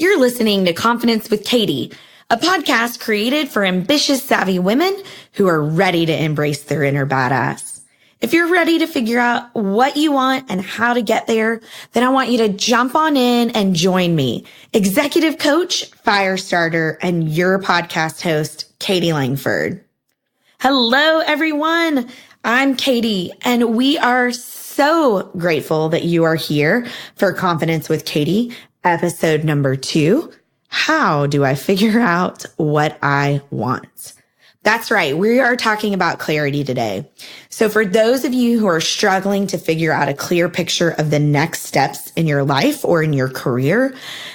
You're listening to Confidence with Caytie, a podcast created for ambitious, savvy women who are ready to embrace their inner badass. If you're ready to figure out what you want and how to get there, then I want you to jump on in and join me, executive coach, fire starter, and your podcast host, Caytie Langford. Hello, everyone. I'm Caytie, and we are so grateful that you are here for Confidence with Caytie, episode number 2. How do I figure out what I want? That's right. We are talking about clarity today. So for those of you who are struggling to figure out a clear picture of the next steps in your life or in your career,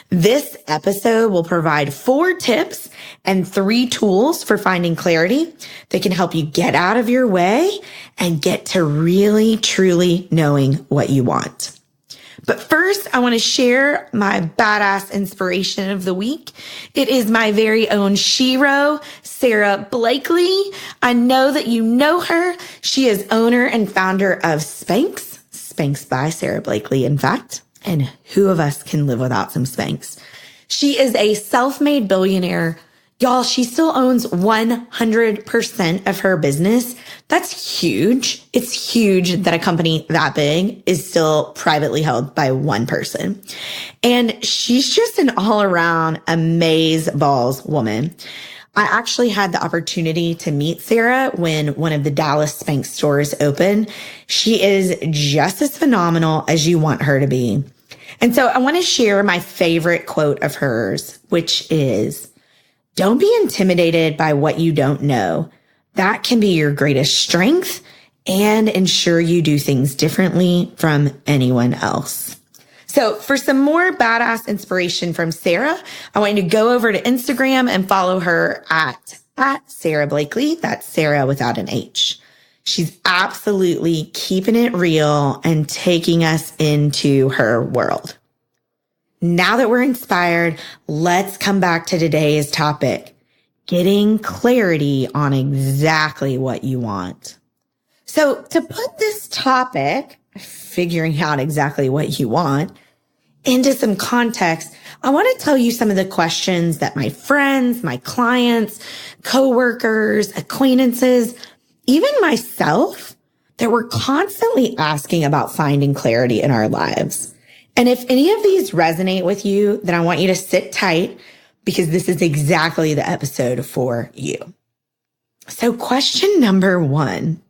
this episode will provide 4 tips and 3 tools for finding clarity that can help you get out of your way and get to really, truly knowing what you want. But first, I want to share my badass inspiration of the week. It is my very own shero, Sarah Blakely. I know that you know her. She is owner and founder of Spanx. Spanx by Sarah Blakely, in fact. And who of us can live without some Spanx? She is a self-made billionaire. Y'all, she still owns 100% of her business. That's huge. It's huge that a company that big is still privately held by one person. And she's just an all-around amazeballs woman. I actually had the opportunity to meet Sarah when one of the Dallas Spanx stores opened. She is just as phenomenal as you want her to be. And so I want to share my favorite quote of hers, which is, "Don't be intimidated by what you don't know. That can be your greatest strength and ensure you do things differently from anyone else." So for some more badass inspiration from Sarah, I want you to go over to Instagram and follow her at Sarah Blakely. That's Sarah without an H. She's absolutely keeping it real and taking us into her world. Now that we're inspired, let's come back to today's topic, getting clarity on exactly what you want. So to put this topic, figuring out exactly what you want, into some context, I want to tell you some of the questions that my friends, my clients, coworkers, acquaintances, even myself, that we're constantly asking about finding clarity in our lives. And if any of these resonate with you, then I want you to sit tight because this is exactly the episode for you. So question number 1,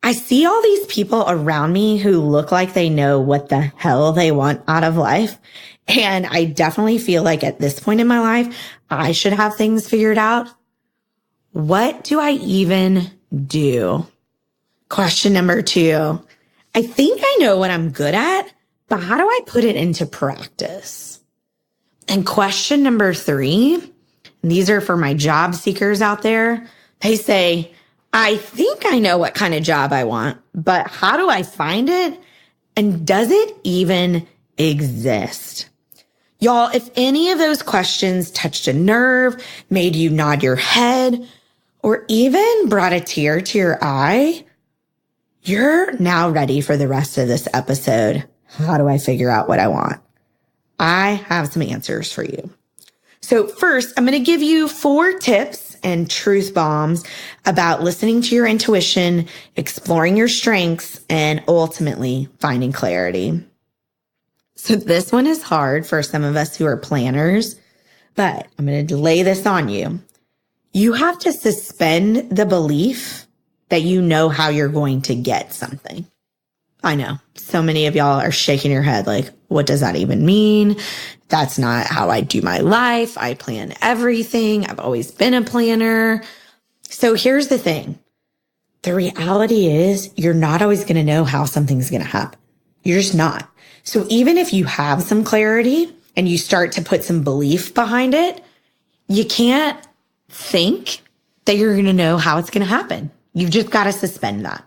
I see all these people around me who look like they know what the hell they want out of life. And I definitely feel like at this point in my life, I should have things figured out. What do I even do? Question number 2, I think I know what I'm good at, but how do I put it into practice? And question number 3, and these are for my job seekers out there. They say, I think I know what kind of job I want, but how do I find it? And does it even exist? Y'all, if any of those questions touched a nerve, made you nod your head, or even brought a tear to your eye, you're now ready for the rest of this episode. How do I figure out what I want? I have some answers for you. So first, I'm going to give you 4 tips and truth bombs about listening to your intuition, exploring your strengths, and ultimately finding clarity. So this one is hard for some of us who are planners, but I'm going to lay this on you. You have to suspend the belief that you know how you're going to get something. I know so many of y'all are shaking your head like, what does that even mean? That's not how I do my life. I plan everything. I've always been a planner. So here's the thing. The reality is you're not always going to know how something's going to happen. You're just not. So even if you have some clarity and you start to put some belief behind it, you can't think that you're going to know how it's going to happen. You've just got to suspend that.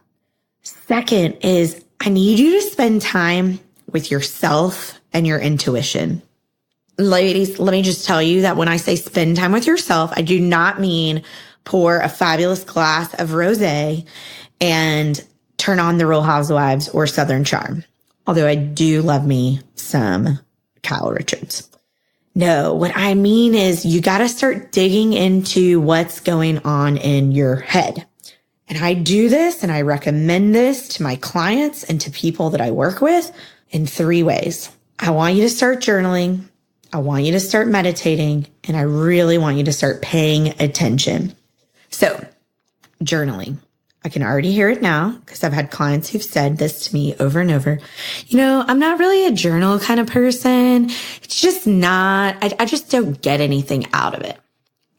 Second is I need you to spend time with yourself and your intuition. Ladies, let me just tell you that when I say spend time with yourself, I do not mean pour a fabulous glass of rosé and turn on the Real Housewives or Southern Charm. Although I do love me some Kyle Richards. No, what I mean is you got to start digging into what's going on in your head. And I do this and I recommend this to my clients and to people that I work with in 3 ways. I want you to start journaling. I want you to start meditating. And I really want you to start paying attention. So journaling. I can already hear it now because I've had clients who've said this to me over and over. I'm not really a journal kind of person. It's just not, I just don't get anything out of it.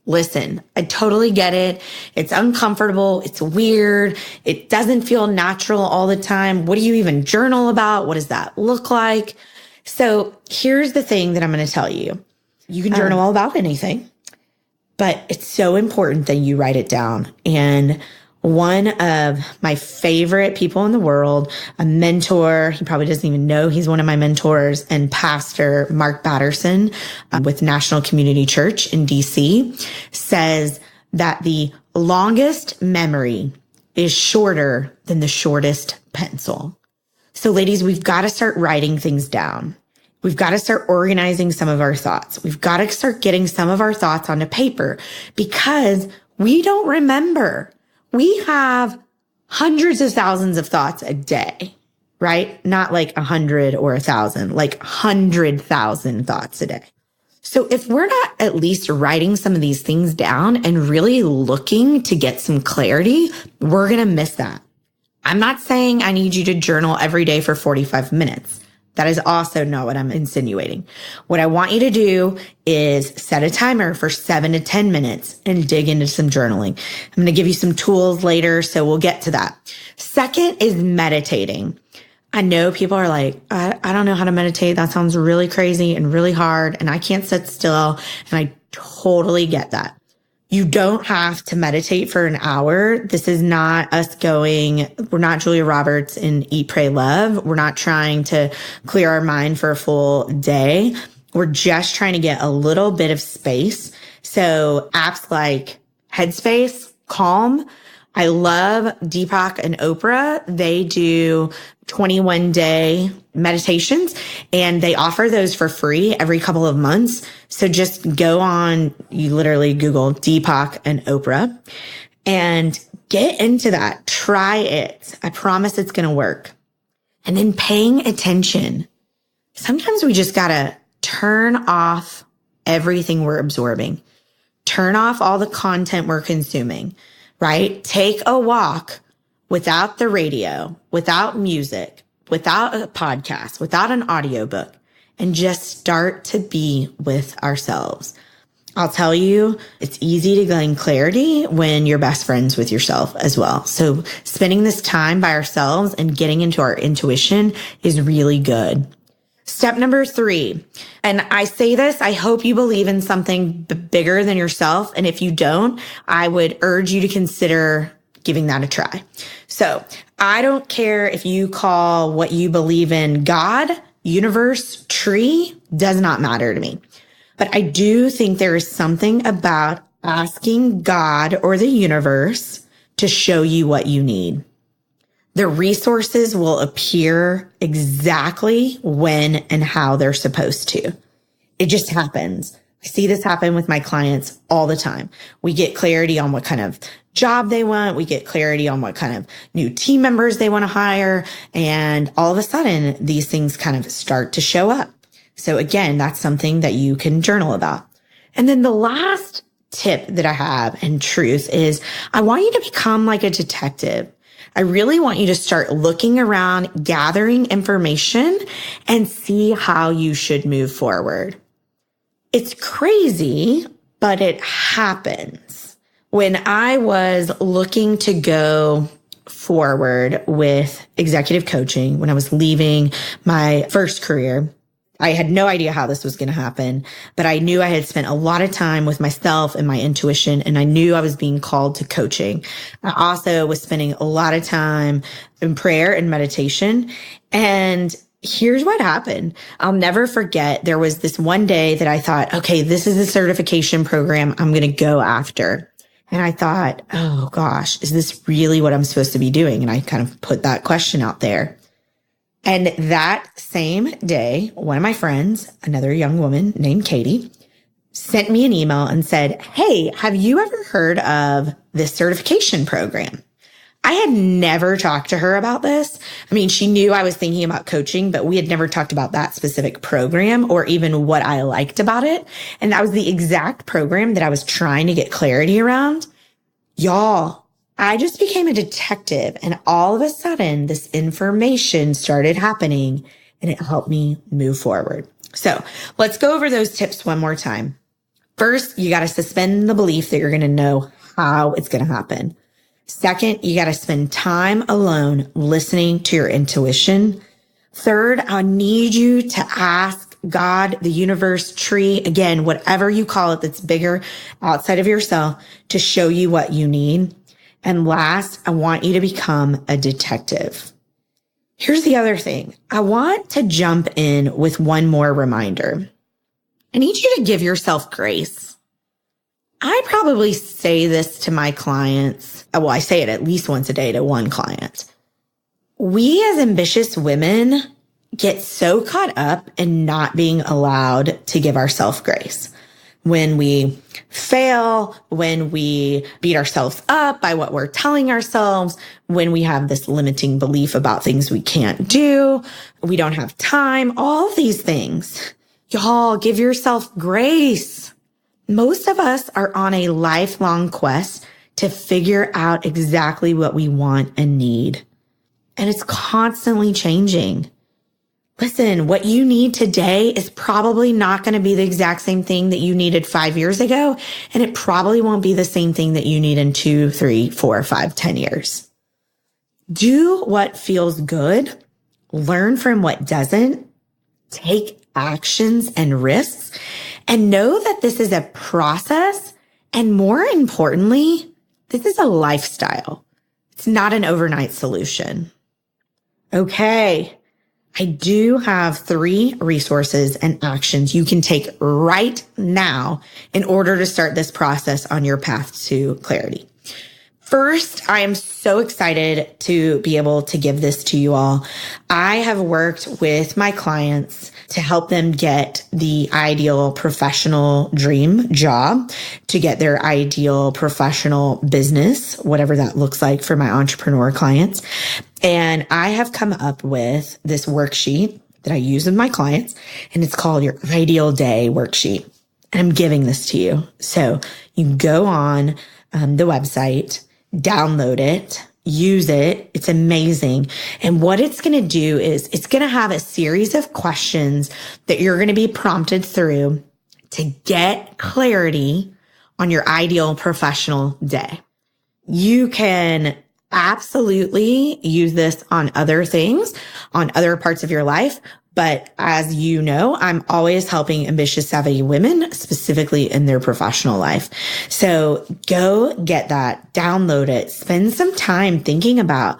Listen, I totally get it. It's uncomfortable. It's weird. It doesn't feel natural all the time. What do you even journal about? What does that look like? So here's the thing that I'm going to tell you. You can journal all about anything, but it's so important that you write it down. And one of my favorite people in the world, a mentor, he probably doesn't even know he's one of my mentors, and Pastor Mark Batterson with National Community Church in DC says that the longest memory is shorter than the shortest pencil. So ladies, we've got to start writing things down. We've got to start organizing some of our thoughts. We've got to start getting some of our thoughts onto paper because we don't remember. We have hundreds of thousands of thoughts a day, right? Not like 100 or 1,000, like 100,000 thoughts a day. So if we're not at least writing some of these things down and really looking to get some clarity, we're going to miss that. I'm not saying I need you to journal every day for 45 minutes. That is also not what I'm insinuating. What I want you to do is set a timer for 7 to 10 minutes and dig into some journaling. I'm going to give you some tools later, so we'll get to that. Second is meditating. I know people are like, I don't know how to meditate. That sounds really crazy and really hard, and I can't sit still. And I totally get that. You don't have to meditate for an hour. This is not us we're not Julia Roberts in Eat, Pray, Love. We're not trying to clear our mind for a full day. We're just trying to get a little bit of space. So apps like Headspace, Calm. I love Deepak and Oprah. They do 21-day meditations, and they offer those for free every couple of months. So just go on, you literally Google Deepak and Oprah and get into that. Try it. I promise it's going to work. And then paying attention. Sometimes we just got to turn off everything we're absorbing. Turn off all the content we're consuming, right? Take a walk without the radio, without music, without a podcast, without an audiobook, and just start to be with ourselves. I'll tell you, it's easy to gain clarity when you're best friends with yourself as well. So spending this time by ourselves and getting into our intuition is really good. Step number 3, and I say this, I hope you believe in something bigger than yourself. And if you don't, I would urge you to consider giving that a try. So I don't care if you call what you believe in God, universe, tree, does not matter to me. But I do think there is something about asking God or the universe to show you what you need. The resources will appear exactly when and how they're supposed to. It just happens. I see this happen with my clients all the time. We get clarity on what kind of job they want. We get clarity on what kind of new team members they want to hire. And all of a sudden, these things kind of start to show up. So again, that's something that you can journal about. And then the last tip that I have and truth is I want you to become like a detective. I really want you to start looking around, gathering information, and see how you should move forward. It's crazy, but it happens. When I was looking to go forward with executive coaching, when I was leaving my first career, I had no idea how this was going to happen, but I knew I had spent a lot of time with myself and my intuition, and I knew I was being called to coaching. I also was spending a lot of time in prayer and meditation. And here's what happened. I'll never forget. There was this one day that I thought, okay, this is a certification program I'm going to go after. And I thought, oh gosh, is this really what I'm supposed to be doing? And I kind of put that question out there. And that same day, one of my friends, another young woman named Caytie, sent me an email and said, "Hey, have you ever heard of this certification program?" I had never talked to her about this. I mean, she knew I was thinking about coaching, but we had never talked about that specific program or even what I liked about it. And that was the exact program that I was trying to get clarity around. Y'all, I just became a detective, and all of a sudden this information started happening and it helped me move forward. So let's go over those tips one more time. First, you got to suspend the belief that you're going to know how it's going to happen. Second, you got to spend time alone listening to your intuition. Third, I need you to ask God, the universe, tree, again, whatever you call it that's bigger outside of yourself, to show you what you need. And last, I want you to become a detective. Here's the other thing. I want to jump in with one more reminder. I need you to give yourself grace. I probably say this to my clients. Well, I say it at least once a day to one client. We as ambitious women get so caught up in not being allowed to give ourselves grace. When we fail, when we beat ourselves up by what we're telling ourselves, when we have this limiting belief about things we can't do, we don't have time, all of these things. Y'all, give yourself grace. Most of us are on a lifelong quest to figure out exactly what we want and need. And it's constantly changing. Listen, what you need today is probably not going to be the exact same thing that you needed 5 years ago. And it probably won't be the same thing that you need in 2, 3, 4, 5, 10 years. Do what feels good. Learn from what doesn't. Take actions and risks. And know that this is a process. And more importantly, this is a lifestyle. It's not an overnight solution. Okay. I do have 3 resources and actions you can take right now in order to start this process on your path to clarity. First, I am so excited to be able to give this to you all. I have worked with my clients to help them get the ideal professional dream job, to get their ideal professional business, whatever that looks like for my entrepreneur clients. And I have come up with this worksheet that I use with my clients, and it's called your ideal day worksheet. And I'm giving this to you. So you go on the website, download it, use it. It's amazing. And what it's going to do is it's going to have a series of questions that you're going to be prompted through to get clarity on your ideal professional day. You can absolutely use this on other things, on other parts of your life. But as you know, I'm always helping ambitious, savvy women, specifically in their professional life. So go get that, download it, spend some time thinking about.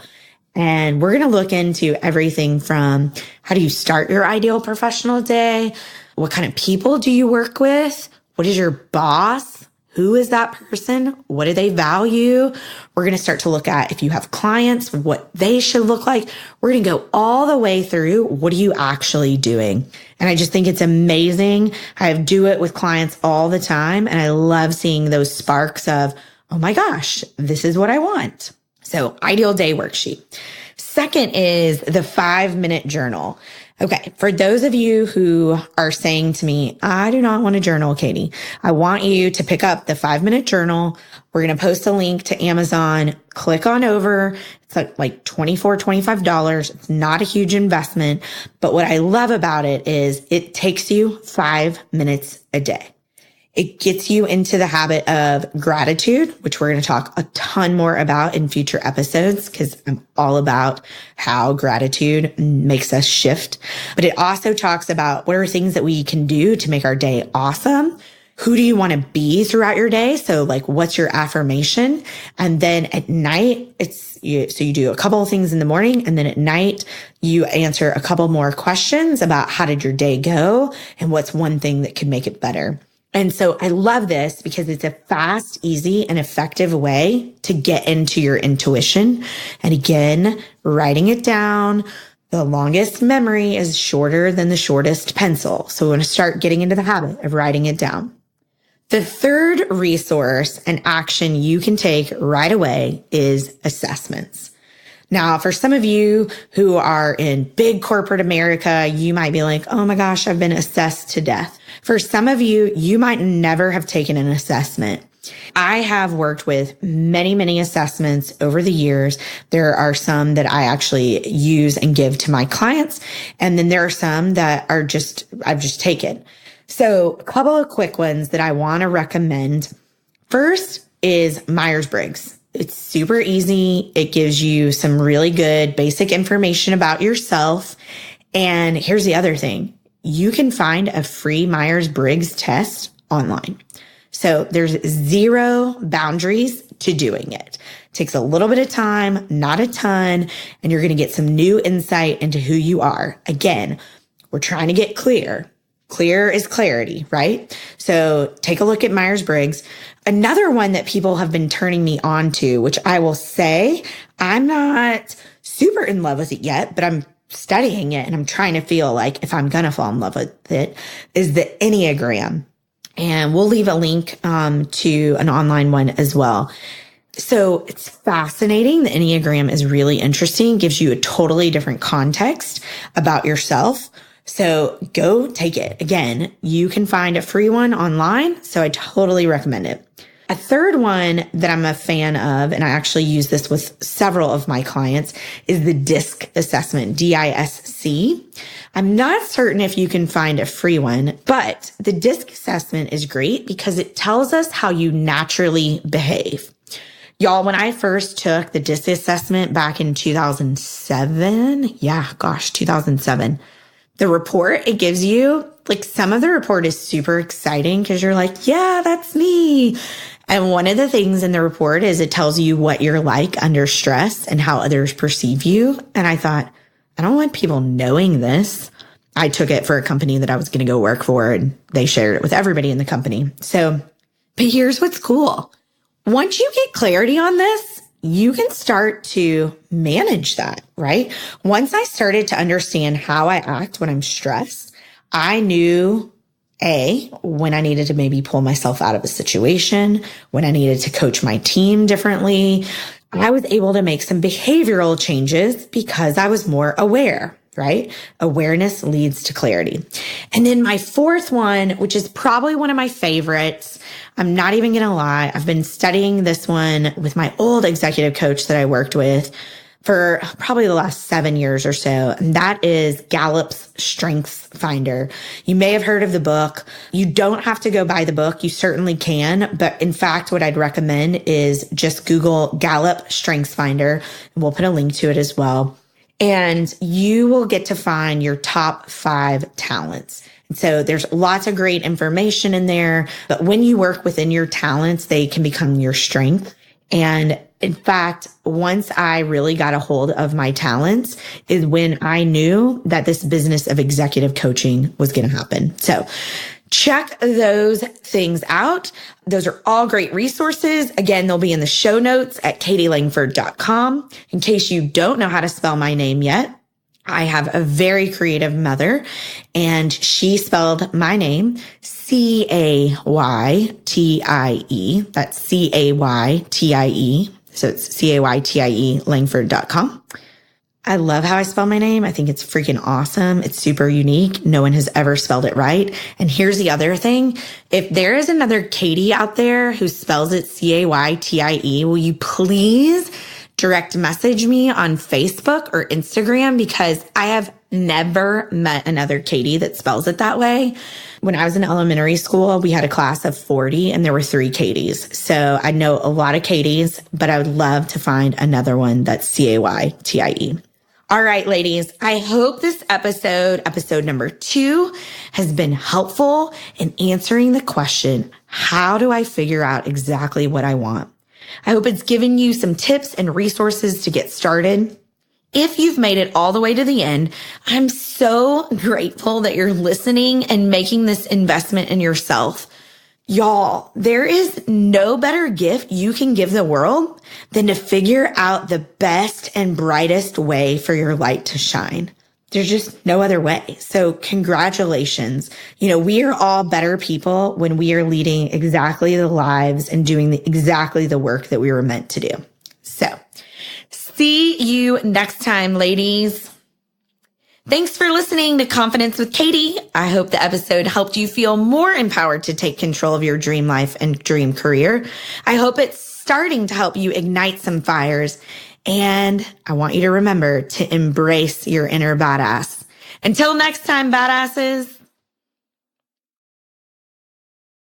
And we're going to look into everything from how do you start your ideal professional day? What kind of people do you work with? What is your boss? Who is that person? What do they value? We're going to start to look at if you have clients, what they should look like. We're going to go all the way through. What are you actually doing? And I just think it's amazing. I do it with clients all the time. And I love seeing those sparks of, oh my gosh, this is what I want. So ideal day worksheet. Second is the 5-minute journal. Okay. For those of you who are saying to me, I do not want a journal, Caytie, I want you to pick up the 5-minute journal. We're going to post a link to Amazon. Click on over. It's like $24, $25. It's not a huge investment. But what I love about it is it takes you 5 minutes a day. It gets you into the habit of gratitude, which we're going to talk a ton more about in future episodes because I'm all about how gratitude makes us shift. But it also talks about what are things that we can do to make our day awesome. Who do you want to be throughout your day? So like, what's your affirmation? And then at night, you do a couple of things in the morning. And then at night, you answer a couple more questions about how did your day go? And what's one thing that could make it better? And so I love this because it's a fast, easy, and effective way to get into your intuition. And again, writing it down. The longest memory is shorter than the shortest pencil. So we want to start getting into the habit of writing it down. The third resource and action you can take right away is assessments. Now, for some of you who are in big corporate America, you might be like, oh my gosh, I've been assessed to death. For some of you, you might never have taken an assessment. I have worked with many, many assessments over the years. There are some that I actually use and give to my clients. And then there are some that are I've just taken. So a couple of quick ones that I want to recommend. First is Myers-Briggs. It's super easy. It gives you some really good basic information about yourself. And here's the other thing. You can find a free Myers-Briggs test online. So there's zero boundaries to doing it. It takes a little bit of time, not a ton, and you're going to get some new insight into who you are. Again, we're trying to get clear. Clear is clarity, right? So take a look at Myers-Briggs. Another one that people have been turning me on to, which I will say I'm not super in love with it yet, but I'm studying it and I'm trying to feel like if I'm going to fall in love with it, is the Enneagram. And we'll leave a link to an online one as well. So it's fascinating. The Enneagram is really interesting, gives you a totally different context about yourself. So go take it. Again, you can find a free one online. So I totally recommend it. A third one that I'm a fan of, and I actually use this with several of my clients, is the DISC assessment, DISC. I'm not certain if you can find a free one, but the DISC assessment is great because it tells us how you naturally behave. Y'all, when I first took the DISC assessment back in 2007, 2007, the report it gives you, like some of the report is super exciting because you're like, yeah, that's me. And one of the things in the report is it tells you what you're like under stress and how others perceive you. And I thought, I don't want people knowing this. I took it for a company that I was going to go work for, and they shared it with everybody in the company. So, but here's what's cool. Once you get clarity on this, you can start to manage that, right? Once I started to understand how I act when I'm stressed, I knew when I needed to maybe pull myself out of a situation, when I needed to coach my team differently. I was able to make some behavioral changes because I was more aware, right? Awareness leads to clarity. And then my fourth one, which is probably one of my favorites, I'm not even going to lie. I've been studying this one with my old executive coach that I worked with for probably the last 7 years or so. And that is Gallup's Strengths Finder. You may have heard of the book. You don't have to go buy the book. You certainly can. But in fact, what I'd recommend is just Google Gallup Strengths Finder, and we'll put a link to it as well. And you will get to find your top 5 talents. And so there's lots of great information in there. But when you work within your talents, they can become your strength. And in fact, once I really got a hold of my talents is when I knew that this business of executive coaching was going to happen. So check those things out. Those are all great resources. Again, they'll be in the show notes at catielangford.com. In case you don't know how to spell my name yet, I have a very creative mother, and she spelled my name Caytie. That's Caytie. So it's Caytie, Langford.com. I love how I spell my name. I think it's freaking awesome. It's super unique. No one has ever spelled it right. And here's the other thing. If there is another Caytie out there who spells it Caytie, will you please direct message me on Facebook or Instagram, because I have never met another Caytie that spells it that way. When I was in elementary school, we had a class of 40 and there were 3 Caties. So I know a lot of Caties, but I would love to find another one that's Caytie. All right, ladies, I hope this episode number 2, has been helpful in answering the question, how do I figure out exactly what I want? I hope it's given you some tips and resources to get started. If you've made it all the way to the end, I'm so grateful that you're listening and making this investment in yourself. Y'all, there is no better gift you can give the world than to figure out the best and brightest way for your light to shine. There's just no other way. So congratulations. We are all better people when we are leading exactly the lives and doing exactly the work that we were meant to do. So see you next time, ladies. Thanks for listening to Confidence with Caytie. I hope the episode helped you feel more empowered to take control of your dream life and dream career. I hope it's starting to help you ignite some fires. And I want you to remember to embrace your inner badass. Until next time, badasses.